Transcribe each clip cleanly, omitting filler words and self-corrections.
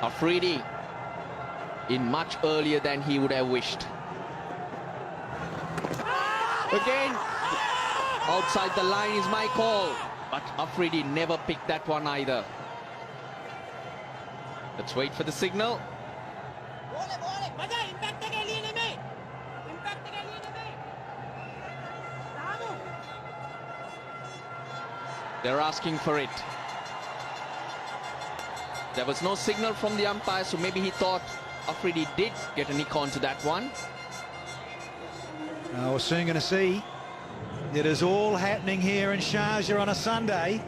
Afridi in much earlier than he would have wished. Again, outside the line is my call, but Afridi never picked that one either. Let's wait for the signal. They're asking for it. There was no signal from the umpire, so maybe he thought Afridi did get a nick onto that one. We're soon going to see. It is all happening here in Sharjah on a Sunday.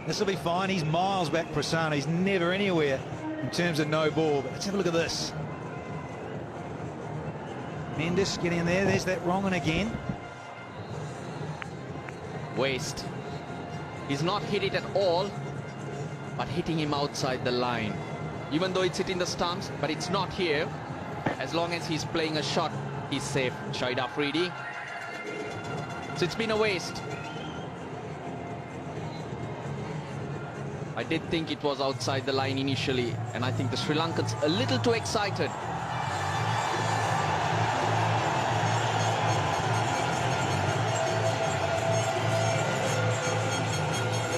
This will be fine. He's miles back, Prasanna. He's never anywhere in terms of no ball. But let's have a look at this. Mendes getting in there. There's that wrong one again. Waste. He's not hit it at all, but hitting him outside the line. Even though it's hitting the stumps, but it's not here. As long as he's playing a shot, he's safe. Shahid Afridi. So it's been a waste. I did think it was outside the line initially, and I think the Sri Lankans a little too excited.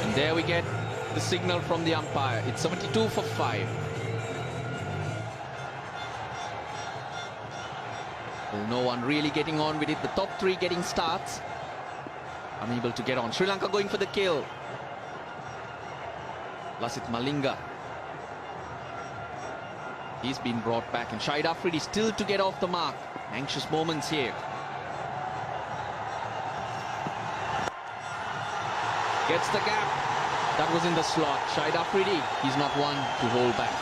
And there we get the signal from the umpire. It's 72 for 5. Well, no one really getting on with it. The top three getting starts. Unable to get on. Sri Lanka going for the kill. Lasit Malinga. He's been brought back, and Shahid Afridi still to get off the mark. Anxious moments here. Gets the gap. That was in the slot. Shahid Afridi, he's not one to hold back.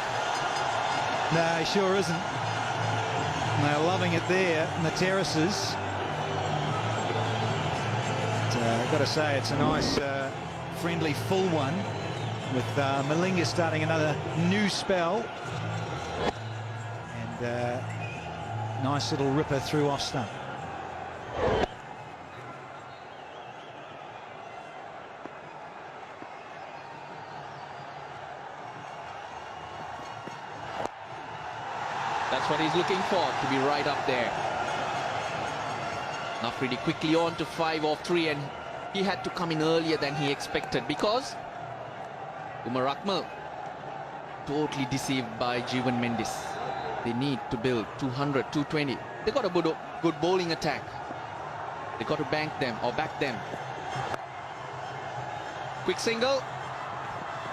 No, he sure isn't. And they're loving it there in the terraces. I've got to say, it's a nice, friendly, full one, with Malinga starting another new spell. And nice little ripper through off stump. That's what he's looking for, to be right up there. Afridi quickly on to 5 off 3, and he had to come in earlier than he expected because Umar Akmal totally deceived by Jeevan Mendes. They need to build 200, 220. They got a good bowling attack. They got to bank them or back them. Quick single.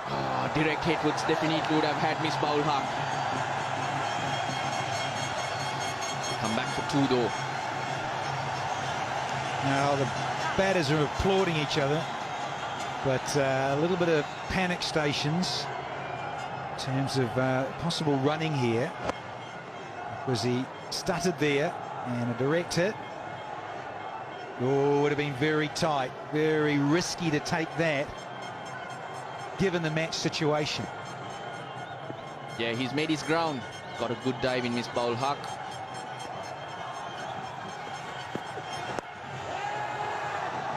Oh, direct hit would definitely would have had Miss Baul Haq. Come back for 2 though. Now the batters are applauding each other, but a little bit of panic stations in terms of possible running here, because he stuttered there, and a direct hit. Oh, would have been very tight, very risky to take that given the match situation. Yeah, he's made his ground. Got a good dive in Miss Baul Haq.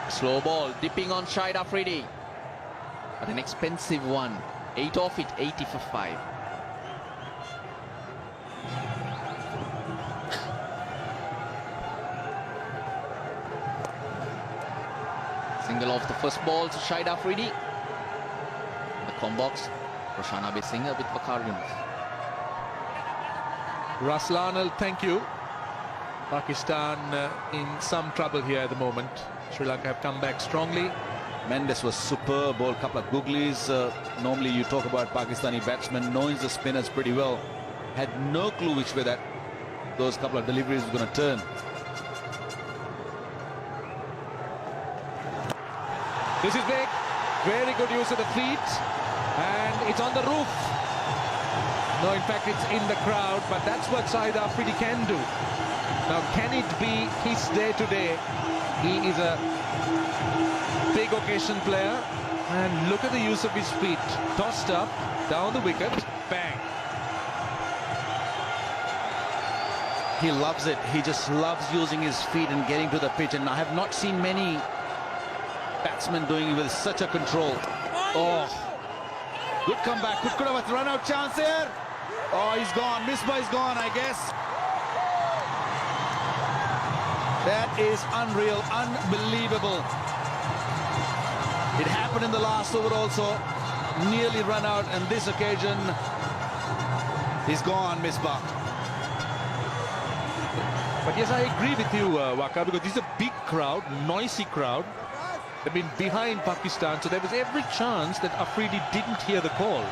Slow ball, dipping on Shahid Afridi. But an expensive one. 8 off it, 80 for 5. Single off the first ball to Shahid Afridi. The com box, Roshana Besinger with Waqar Yunus. Raslanal, thank you. Pakistan in some trouble here at the moment. Sri Lanka have come back strongly. Mendes was superb, ball, couple of googlies. Normally you talk about Pakistani batsmen knowing the spinners pretty well. Had no clue which way that those couple of deliveries were going to turn. This is big. Very good use of the feet. And it's on the roof. No, in fact, it's in the crowd. But that's what Shahid Afridi can do. Now, can it be his day today? He is a big occasion player, and look at the use of his feet. Tossed up, down the wicket, bang. He loves it. He just loves using his feet and getting to the pitch, and I have not seen many batsmen doing it with such a control. Oh, good comeback. Could have a run-out chance there. Oh, he's gone. Misbah is gone, I guess. That is unreal, unbelievable. It happened in the last over also. Nearly run out, and this occasion, he's gone, Misbah. But yes, I agree with you, Waka, because this is a big crowd, noisy crowd. They've been behind Pakistan, so there was every chance that Afridi didn't hear the call.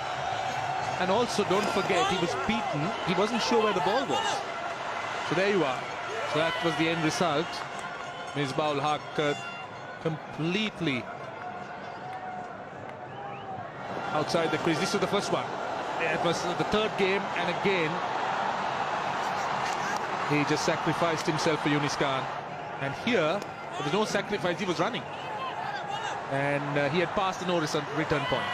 And also, don't forget, he was beaten. He wasn't sure where the ball was. So there you are. So that was the end result. Misbah ul Haq completely outside the crease. This was the first one. It was the third game, and again, he just sacrificed himself for Yunis Khan. And here, there was no sacrifice. He was running. And he had passed the no return point.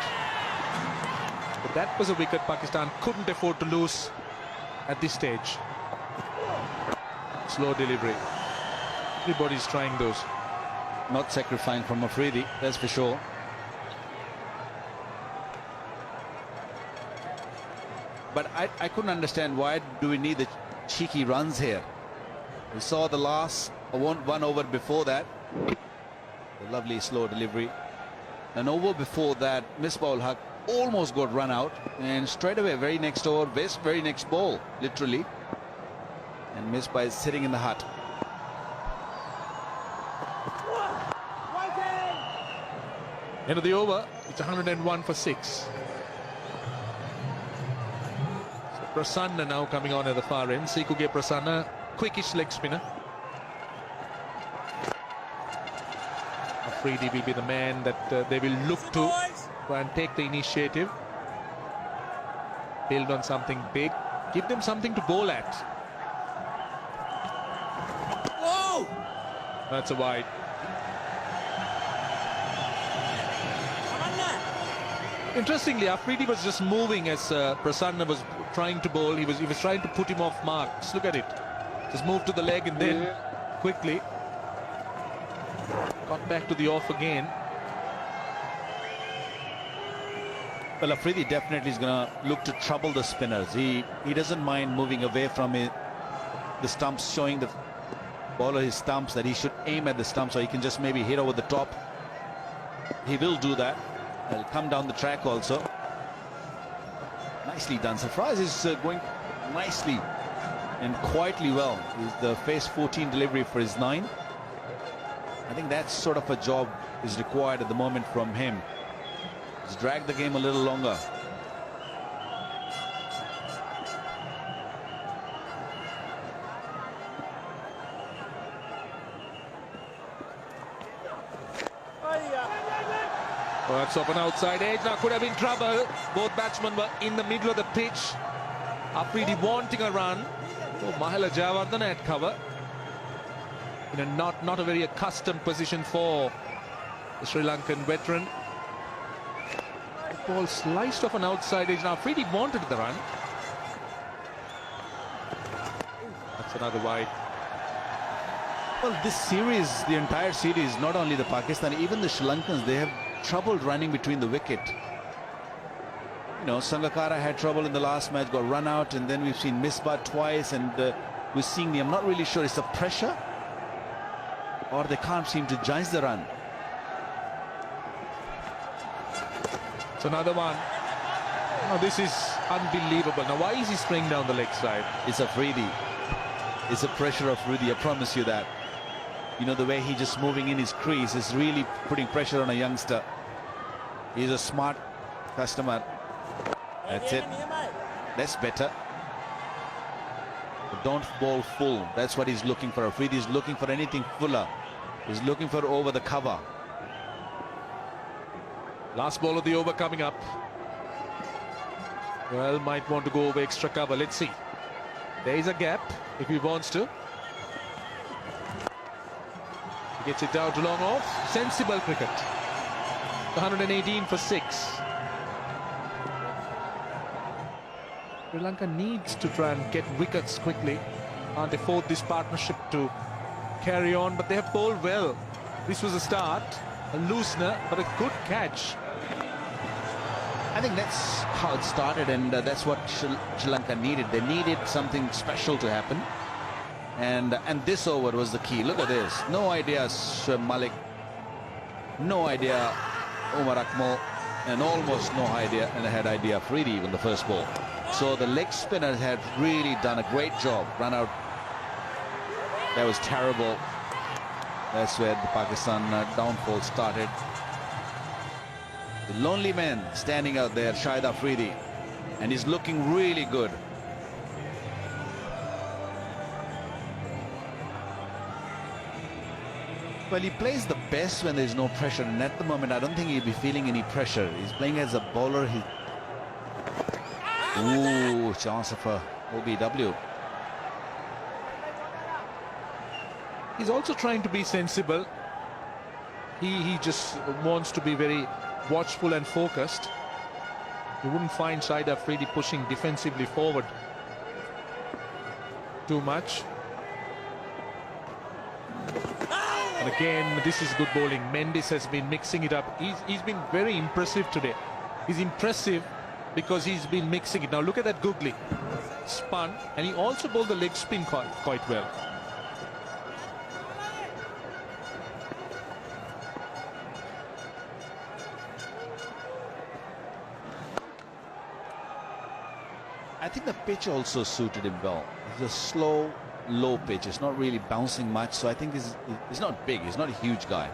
But that was a wicket Pakistan couldn't afford to lose at this stage. Slow delivery. Everybody's trying those. Not sacrificing from Afridi, that's for sure. But I couldn't understand, why do we need the cheeky runs here? We saw the last one over before that. The lovely slow delivery. An over before that, Misbah ul Haq almost got run out, and straight away, very next over, very next ball, literally. And Misbah is sitting in the hut. End of the over, it's 101 for 6. So Prasanna now coming on at the far end. Sikuge Prasanna, quickish leg spinner. Afridi will be the man that they will look to try and take the initiative. Build on something big. Give them something to bowl at. Whoa! That's a wide. Interestingly, Afridi was just moving as Prasanna was trying to bowl. He was trying to put him off mark. Just look at it. Just moved to the leg and then quickly got back to the off again. Well, Afridi definitely is going to look to trouble the spinners. He doesn't mind moving away from the stumps, showing the bowler his stumps that he should aim at the stumps, so he can just maybe hit over the top. He will do that. He'll come down the track also. Nicely done. Sarfraz is going nicely and quietly well. Is the phase 14 delivery for his 9. I think that sort of a job is required at the moment from him. Just drag the game a little longer. Oh, that's off an outside edge. Now could have been trouble. Both batsmen were in the middle of the pitch. Afridi wanting a run. Oh, Mahela Jayawardene at cover. In a not a very accustomed position for the Sri Lankan veteran. The ball sliced off an outside edge. Now Afridi wanted the run. That's another wide. Well, this series, the entire series, not only the Pakistan, even the Sri Lankans, they have trouble running between the wicket. You know, Sangakkara had trouble in the last match, got run out, and then we've seen Misbah twice, and we're seeing I'm not really sure, it's the pressure or they can't seem to judge the run. It's another one. Oh, this is unbelievable. Now why is he spraying down the leg side? It's Afridi. It's the pressure of Afridi, I promise you that. You know, the way he just moving in his crease is really putting pressure on a youngster. He's a smart customer. That's it. That's better. But don't bowl full. That's what he's looking for. Afridi is looking for anything fuller. He's looking for over the cover. Last ball of the over coming up. Well, might want to go over extra cover. Let's see. There is a gap if he wants to. He gets it down to long off. Sensible cricket. 118 for 6. Sri Lanka needs to try and get wickets quickly. Can't afford this partnership to carry on, but they have bowled well. This was a start, a loosener, but a good catch. I think that's how it started, and that's what Sri Lanka needed. They needed something special to happen, and this over was the key. Look at this. No idea Shoaib Malik, no idea Umar Akmal, and almost no idea, and I had idea Afridi even the first ball. So the leg spinners had really done a great job. Run out. That was terrible. That's where the Pakistan downfall started. The lonely man standing out there, Shahid Afridi, and he's looking really good. Well, he plays the best when there's no pressure, and at the moment I don't think he'll be feeling any pressure. He's playing as a bowler. Ooh, chance of a OBW. He's also trying to be sensible. He just wants to be very watchful and focused. You wouldn't find Shahid Afridi pushing defensively forward too much. And again, this is good bowling. Mendes has been mixing it up. He's been very impressive today. He's impressive because he's been mixing it. Now look at that googly. Spun, and he also bowled the leg spin quite well. I think the pitch also suited him well. It's a slow, low pitch. It's not really bouncing much, so I think he's not big. He's not a huge guy.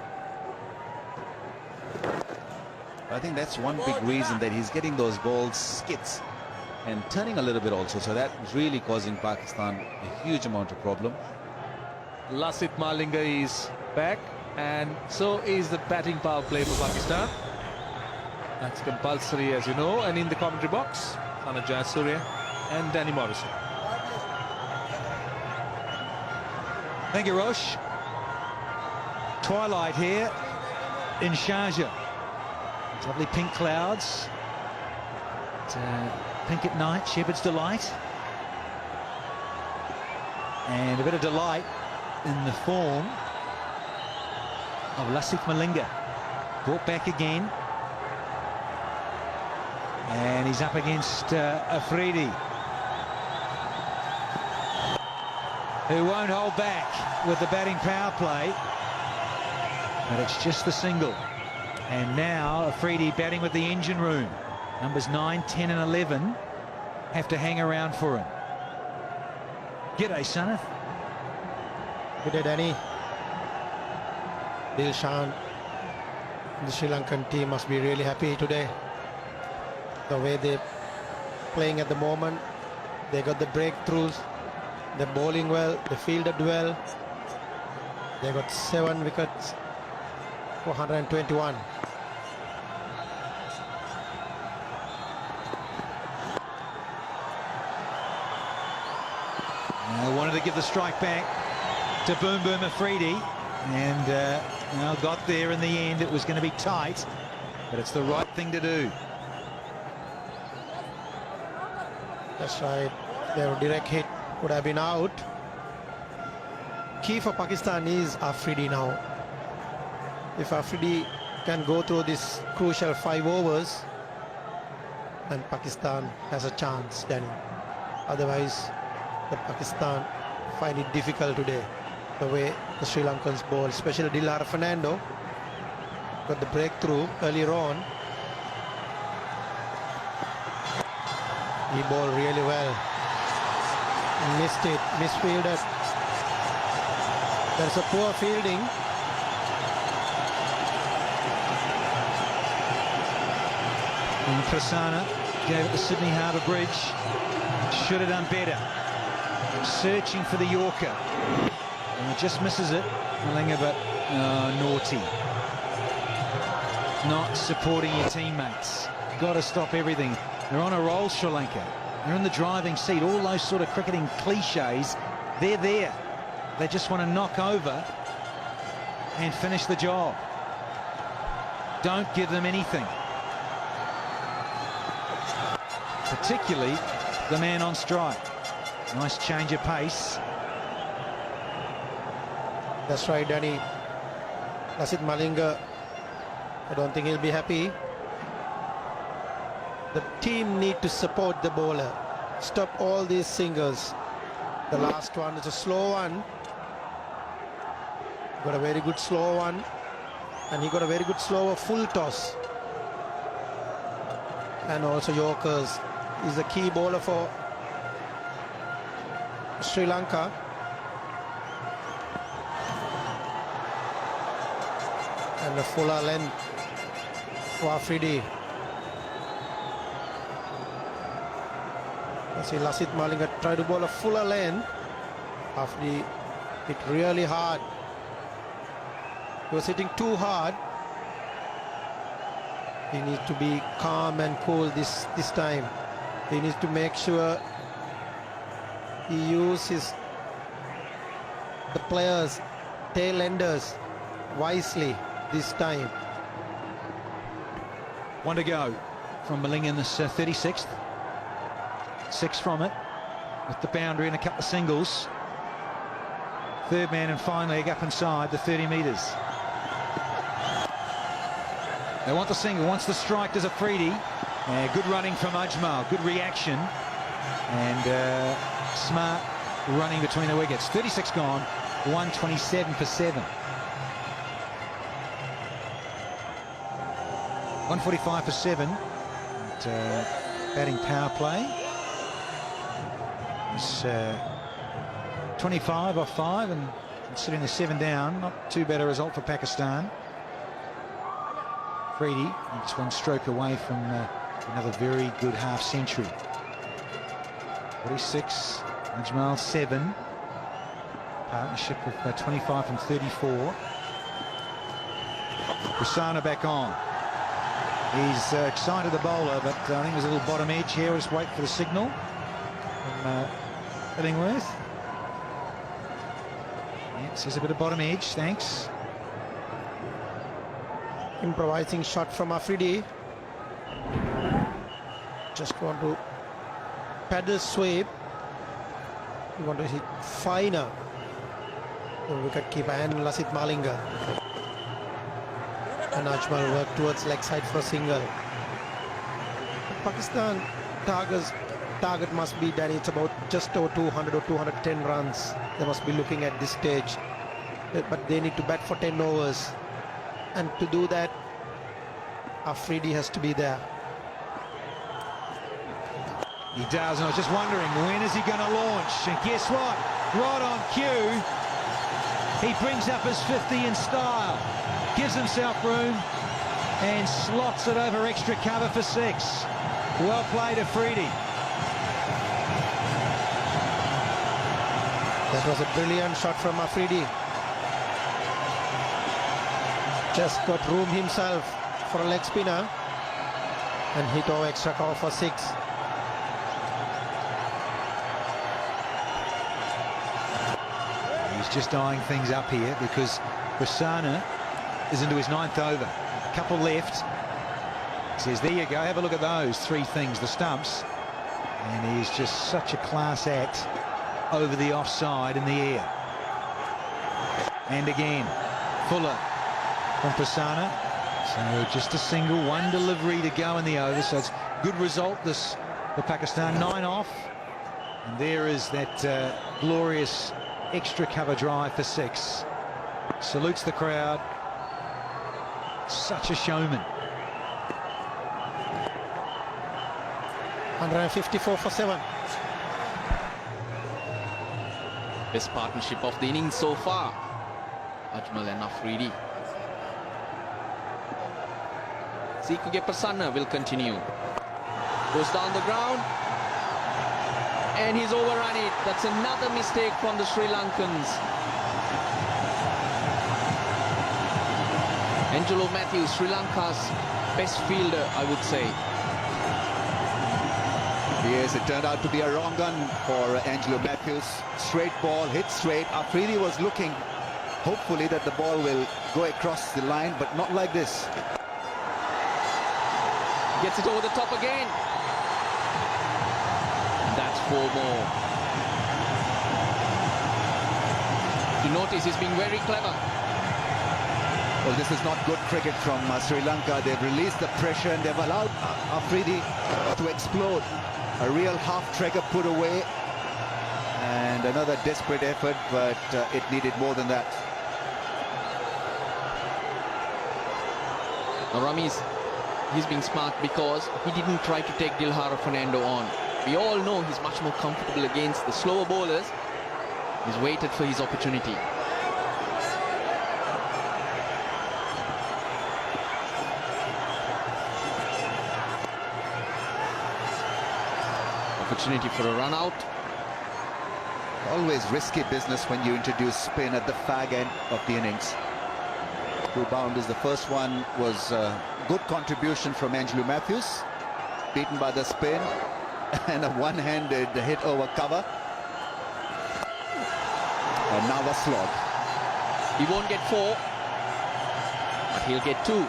But I think that's one big reason that he's getting those balls skits and turning a little bit also. So that is really causing Pakistan a huge amount of problem. Lasith Malinga is back, and so is the batting power play for Pakistan. That's compulsory, as you know. And in the commentary box, Sana Jayasuriya and Danny Morrison. Thank you, Rosh. Twilight here in Sharjah. Lovely pink clouds. Pink at night, Shepherd's Delight. And a bit of delight in the form of Lasith Malinga. Brought back again. And he's up against Afridi, who won't hold back with the batting power play. But it's just the single. And now Afridi batting with the engine room. Numbers 9, 10 and 11 have to hang around for him. G'day, Sanath. Good day, Danny. Dilshan, the Sri Lankan team must be really happy today. The way they're playing at the moment, they got the breakthroughs, they're bowling well, they fielded well. They got 7 wickets for 121. I wanted to give the strike back to Boom Boom Afridi, and got there in the end. It was going to be tight, but it's the right thing to do. That's right. Their direct hit would have been out. Key for Pakistan is Afridi now. If Afridi can go through this crucial 5 overs, then Pakistan has a chance, Danny. Otherwise, the Pakistan find it difficult today. The way the Sri Lankans bowl, especially Dilhara Fernando, got the breakthrough earlier on. He bowled really well. Missed it, misfielded. There's a poor fielding. And Prasanna gave it to Sydney Harbour Bridge. Should have done better. Searching for the Yorker. And it just misses it. Malinga, but naughty. Not supporting your teammates. Got to stop everything. They're on a roll, Sri Lanka. They're in the driving seat. All those sort of cricketing cliches, they're there. They just want to knock over and finish the job. Don't give them anything. Particularly the man on strike. Nice change of pace. That's right, Danny. Lasith Malinga, I don't think he'll be happy. the team need to support the bowler. Stop all these singles. The last one is a slow one. Got a very good slow one. And he got a very good slow full toss. And also Yorkers. He's the key bowler for Sri Lanka. And a fuller length for Afridi. See Lasith Malinga try to bowl a fuller length. Afridi hit really hard. He was hitting too hard. He needs to be calm and cool this time. He needs to make sure he uses the players, tail enders wisely this time. One to go from Malinga in this 36th. 6 from it, with the boundary and a couple of singles. Third man and finally a gap inside the 30 metres. They want the single, wants the strike, there's Afridi. Good running from Ajmal, good reaction. And smart running between the wickets. 36 gone, 127 for 7. 145 for 7. And, batting power play. It's 25 off 5 and considering the 7 down, not too bad a result for Pakistan. Afridi, it's 1 stroke away from another very good half century. 46, Ajmal 7. Partnership of 25 from 34. Prasanna back on. He's excited the bowler, but I think there's a little bottom edge here. We'll just wait for the signal from Illingworth. Yes, there's a bit of bottom edge, thanks. Improvising shot from Afridi. Just want to paddle sweep. You want to hit finer. The wicketkeeper and Lasith Malinga. And Ajmal work towards leg side for a single. Pakistan target must be, Danny, it's about just over 200 or 210 runs. They must be looking at this stage. But they need to bat for 10 overs. And to do that, Afridi has to be there. He does, and I was just wondering, when is he going to launch? And guess what? Right on cue, he brings up his 50 in style, gives himself room, and slots it over extra cover for 6. Well played, Afridi. That was a brilliant shot from Afridi. Just got room himself for a leg spinner and hit over extra cover for 6. He's just eyeing things up here because Prasanna is into his 9th over. A couple left. He says, there you go, have a look at those 3 things, the stumps. And he's just such a class act over the offside in the air. And again, Fuller from Prasanna. So just a single, 1 delivery to go in the over. So it's good result this for Pakistan. 9 off. And there is that glorious extra cover drive for 6. Salutes the crowd. Such a showman. 154 for 7. Best partnership of the innings so far. Ajmal and Afridi. Sikuge Prasanna will continue. Goes down the ground. And he's overrun it. That's another mistake from the Sri Lankans. Angelo Matthews, Sri Lanka's best fielder, I would say. Yes, it turned out to be a wrong gun for Angelo Matthews. Straight ball, hit straight. Afridi was looking, hopefully, that the ball will go across the line, but not like this. Gets it over the top again. That's 4 more. To notice, he's being very clever. Well, this is not good cricket from Sri Lanka. They've released the pressure and they've allowed Afridi to explode. A real half-trigger put away. And another desperate effort, but it needed more than that. Now Ramesh, he's being smart because he didn't try to take Dilhara Fernando on. We all know he's much more comfortable against the slower bowlers. He's waited for his opportunity. Opportunity for a run out. Always risky business when you introduce spin at the fag end of the innings. 2 boundaries. The first one was a good contribution from Angelo Matthews, beaten by the spin, and a one-handed hit over cover. And now a slog. He won't get 4, but he'll get 2.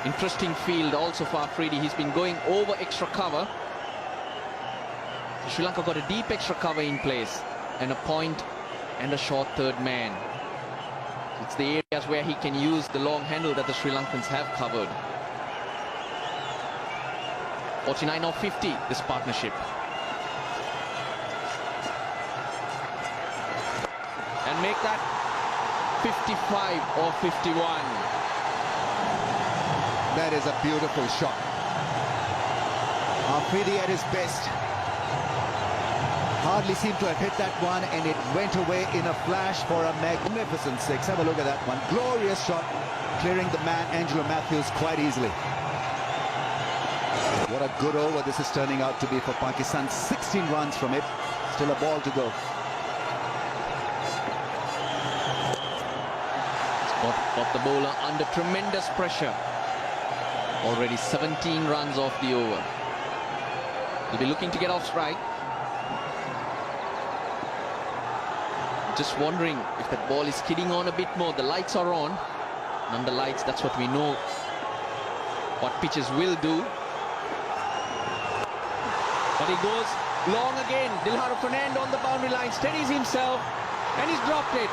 Interesting field also for Afridi. He's been going over extra cover. Sri Lanka got a deep extra cover in place and a point and a short third man. It's the areas where he can use the long handle that the Sri Lankans have covered. 49 or 50, this partnership. And make that 55 or 51. That is a beautiful shot. Afridi at his best. Hardly seemed to have hit that one, and it went away in a flash for a magnificent 6. Have a look at that one. Glorious shot, clearing the man Angelo Matthews quite easily. What a good over this is turning out to be for Pakistan. 16 runs from it. Still a ball to go. Got the bowler under tremendous pressure. Already 17 runs off the over. He'll be looking to get off strike. Just wondering if that ball is skidding on a bit more. The lights are on. And under lights, that's what we know what pitches will do. But he goes long again. Dilhara Fernando on the boundary line, steadies himself, and he's dropped it.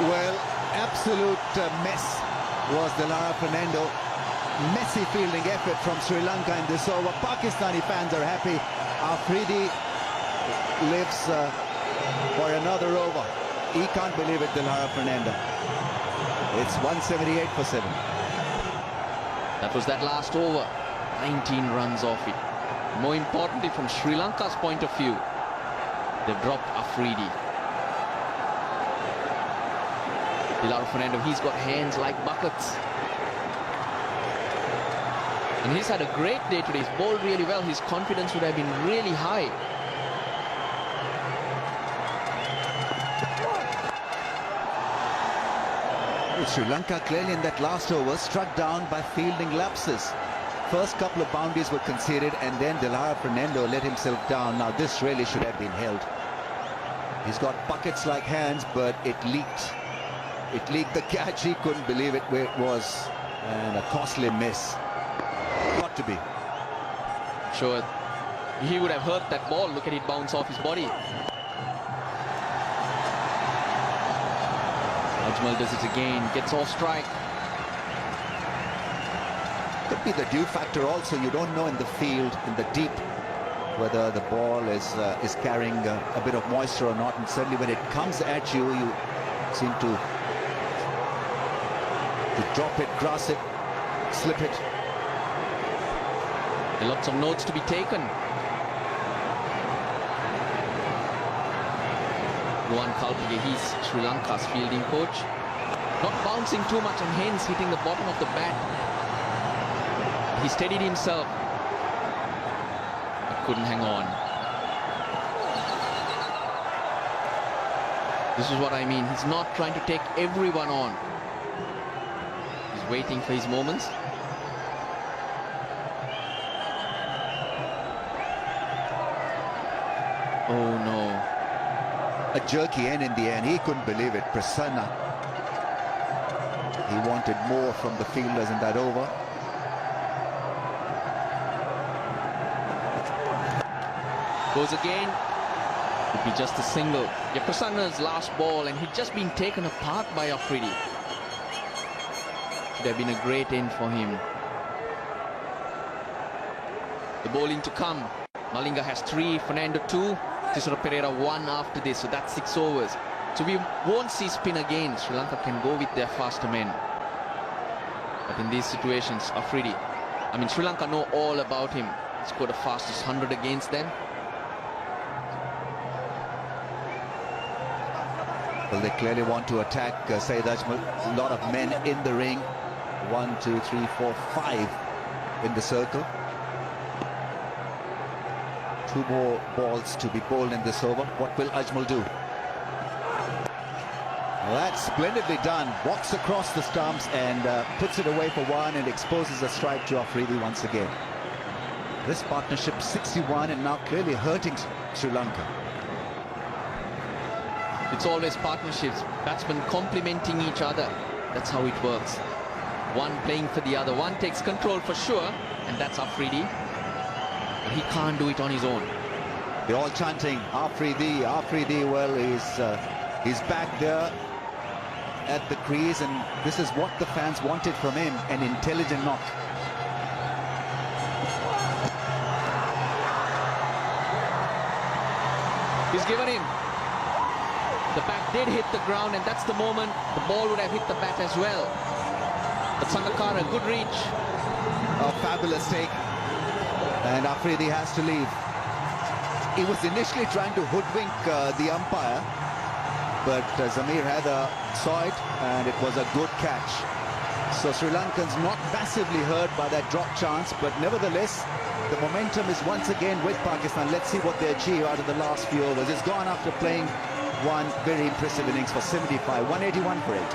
Well, absolute mess was Dilhara Fernando. Messy fielding effort from Sri Lanka in this over. Pakistani fans are happy. Afridi lives for another over. He can't believe it, Dilhara Fernando. It's 178 for 7. That was that last over. 19 runs off it. More importantly, from Sri Lanka's point of view, they've dropped Afridi. Dilhara Fernando, he's got hands like buckets. And he's had a great day today. He's bowled really well. His confidence would have been really high. Sri Lanka clearly in that last over struck down by fielding lapses. First couple of boundaries were conceded, and then Dilhara Fernando let himself down. Now this really should have been held. He's got buckets like hands, but it leaked. It leaked the catch. He couldn't believe it where it was. And a costly miss. Got to be. Sure, he would have hurt that ball. Look at it bounce off his body. Ajmal does it again, gets off strike. Could be the dew factor also. You don't know in the field, in the deep, whether the ball is carrying a bit of moisture or not. And certainly when it comes at you, you seem to drop it, grass it, slip it. There are lots of notes to be taken. Ruwan Kalpige, he's Sri Lanka's fielding coach. Not bouncing too much and hence hitting the bottom of the bat. He steadied himself, but couldn't hang on. This is what I mean. He's not trying to take everyone on. He's waiting for his moments. Oh no. A jerky end in the end. He couldn't believe it. Prasanna. He wanted more from the fielders in that over. Goes again. Could be just a single. Prasanna's last ball, and he'd just been taken apart by Afridi. Should have been a great end for him. The bowling to come. Malinga has 3, Fernando 2, Tisora Pereira 1 after this, so that's 6 overs. So we won't see spin again. Sri Lanka can go with their faster men. But in these situations, Afridi, Sri Lanka know all about him. He scored the fastest 100 against them. Well, they clearly want to attack Shahid Ajmal. A lot of men in the ring. 1, 2, 3, 4, 5 in the circle. 2 more balls to be bowled in this over. What will Ajmal do? Well, that's splendidly done. Walks across the stumps and puts it away for 1 and exposes a strike to Afridi once again. This partnership 61 and now clearly hurting Sri Lanka. It's always partnerships, batsmen complementing each other. That's how it works. One playing for the other. One takes control for sure, and that's Afridi. But he can't do it on his own. They're all chanting, Afridi, Afridi. Well, he's back there at the crease, and this is what the fans wanted from him, an intelligent knock. He's given him. The bat did hit the ground, and that's the moment the ball would have hit the bat as well. But Sangakkara, good reach. A fabulous take. And Afridi has to leave. He was initially trying to hoodwink the umpire, but Zamir Haider saw it, and it was a good catch. So Sri Lankans not massively hurt by that drop chance, but nevertheless, the momentum is once again with Pakistan. Let's see what they achieve out of the last few overs. It's gone after playing one very impressive innings for 75, 181 for it.